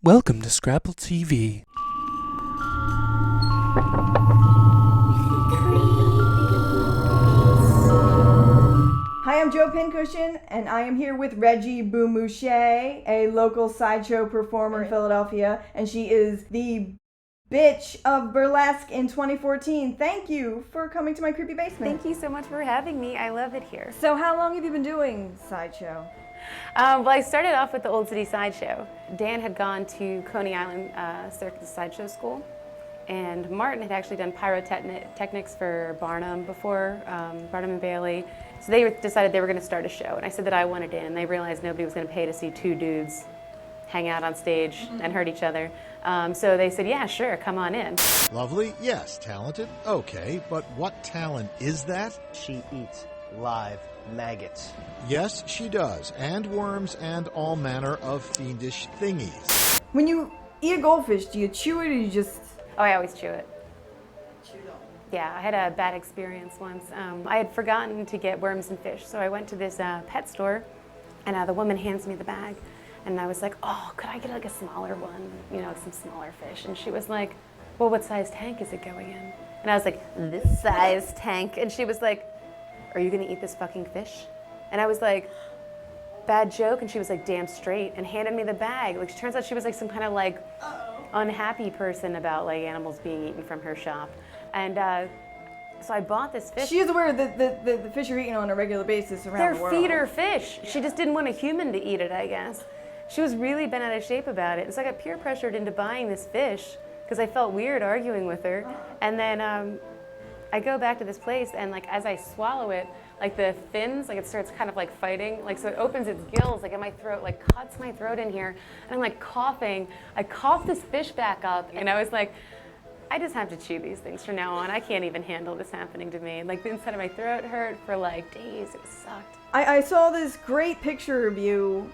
Welcome to Scrapple TV. Hi, I'm Joe Pincushion, and I am here with Reggie Bugmuncher, a local sideshow performer in Philadelphia, and she is the bitch of burlesque in 2014. Thank you for coming to my creepy basement. Thank you so much for having me. I love it here. So how long have you been doing sideshow? Well, I started off with the Old City Sideshow. Dan had gone to Coney Island Circus Sideshow School, and Martin had actually done pyrotechnics for Barnum before, Barnum and Bailey. So they decided they were going to start a show, and I said that I wanted in, and they realized nobody was going to pay to see two dudes hang out on stage and hurt each other. So they said, yeah, sure, come on in. Lovely, yes. Talented, okay. But what talent is that? She eats live maggots. Yes, she does. And worms and all manner of fiendish thingies. When you eat a goldfish, do you chew it or you just... Oh, I always chew it. Yeah, I had a bad experience once. I had forgotten to get worms and fish, so I went to this pet store, and the woman hands me the bag, and I was like, oh, could I get like a smaller one, you know, some smaller fish? And she was like, well, what size tank is it going in? And I was like, this size tank. And she was like, are you gonna eat this fucking fish? And I was like, bad joke. And she was like, damn straight, and handed me the bag. Like, it turns out she was like some kind of like unhappy person about like animals being eaten from her shop. And so I bought this fish. She is aware that the fish are eaten on a regular basis around the world. They're feeder fish. She just didn't want a human to eat it, I guess. She was really bent out of shape about it. And so I got peer pressured into buying this fish because I felt weird arguing with her. And then I go back to this place, and like as I swallow it, like the fins, like it starts kind of like fighting, like so it opens its gills like in my throat, like cuts my throat in here, and I'm like coughing. I coughed this fish back up, and I was like, I just have to chew these things from now on. I can't even handle this happening to me. Like the inside of my throat hurt for like days. It sucked. I saw this great picture of you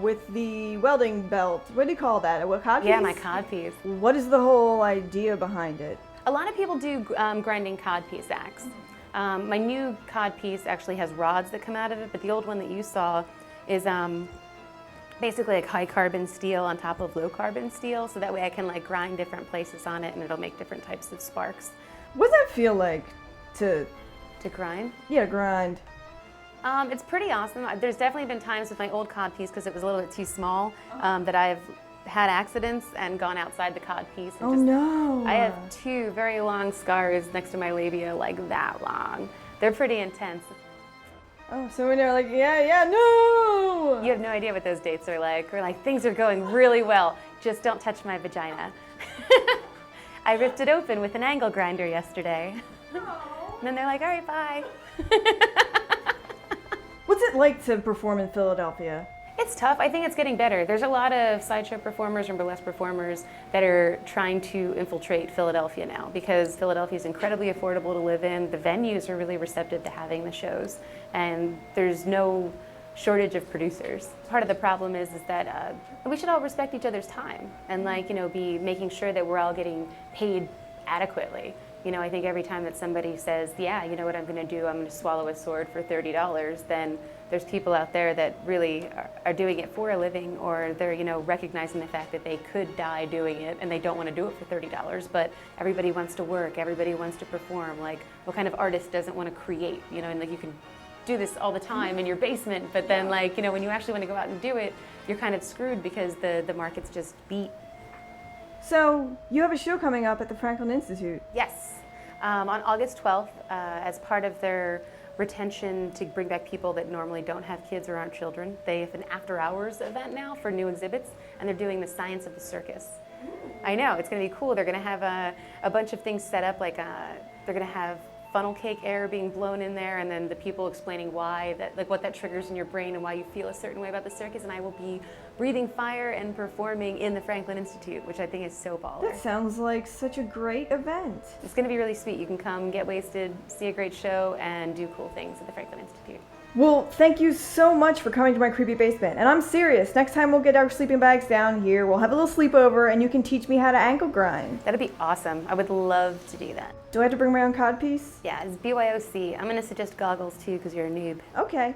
with the welding belt. What do you call that? A codpiece? Yeah, my codpiece. What is the whole idea behind it? A lot of people do grinding codpiece acts. My new codpiece actually has rods that come out of it, but the old one that you saw is basically like high carbon steel on top of low carbon steel, so that way I can like grind different places on it and it'll make different types of sparks. What does that feel like to grind? Yeah, grind. It's pretty awesome. There's definitely been times with my old codpiece, because it was a little bit too small, that I've had accidents and gone outside the codpiece. Oh no! I have two very long scars next to my labia, like that long. They're pretty intense. Oh, so when they're like, yeah, no! You have no idea what those dates are like. We're like, things are going really well, just don't touch my vagina. I ripped it open with an angle grinder yesterday. And then they're like, all right, bye. What's it like to perform in Philadelphia? It's tough. I think it's getting better. There's a lot of sideshow performers and burlesque performers that are trying to infiltrate Philadelphia now, because Philadelphia is incredibly affordable to live in. The venues are really receptive to having the shows, and there's no shortage of producers. Part of the problem is that we should all respect each other's time and be making sure that we're all getting paid adequately. You know, I think every time that somebody says, yeah, you know what I'm going to do, I'm going to swallow a sword for $30, then there's people out there that really are doing it for a living, or they're, recognizing the fact that they could die doing it and they don't want to do it for $30, but everybody wants to work, everybody wants to perform. Like, what kind of artist doesn't want to create, and like you can do this all the time in your basement, but then when you actually want to go out and do it, you're kind of screwed because the market's just beat. So, you have a show coming up at the Franklin Institute. Yes, on August 12th, as part of their retention to bring back people that normally don't have kids or aren't children. They have an after-hours event now for new exhibits, and they're doing the science of the circus. I know, it's going to be cool. They're going to have a bunch of things set up, like they're going to have funnel cake air being blown in there, and then the people explaining why, what that triggers in your brain and why you feel a certain way about the circus, and I will be breathing fire and performing in the Franklin Institute, which I think is so baller. That sounds like such a great event. It's going to be really sweet. You can come, get wasted, see a great show, and do cool things at the Franklin Institute. Well, thank you so much for coming to my creepy basement. And I'm serious. Next time we'll get our sleeping bags down here. We'll have a little sleepover, and you can teach me how to ankle grind. That'd be awesome. I would love to do that. Do I have to bring my own codpiece? Yeah, it's BYOC. I'm going to suggest goggles, too, because you're a noob. Okay.